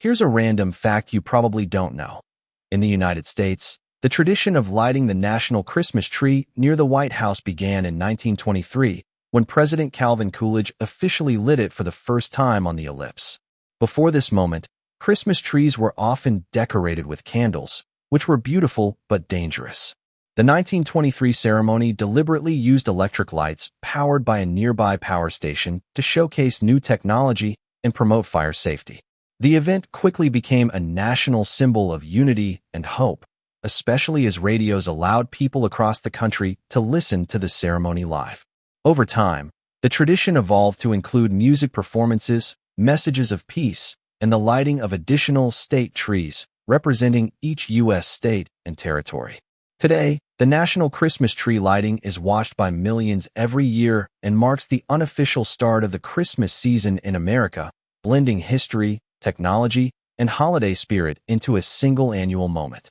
Here's a random fact you probably don't know. In the United States, the tradition of lighting the national Christmas tree near the White House began in 1923, when President Calvin Coolidge officially lit it for the first time on the ellipse. Before this moment, Christmas trees were often decorated with candles, which were beautiful but dangerous. The 1923 ceremony deliberately used electric lights powered by a nearby power station to showcase new technology and promote fire safety. The event quickly became a national symbol of unity and hope, especially as radios allowed people across the country to listen to the ceremony live. Over time, the tradition evolved to include music performances, messages of peace, and the lighting of additional state trees representing each U.S. state and territory. Today, the national Christmas tree lighting is watched by millions every year and marks the unofficial start of the Christmas season in America, blending history, technology, and holiday spirit into a single annual moment.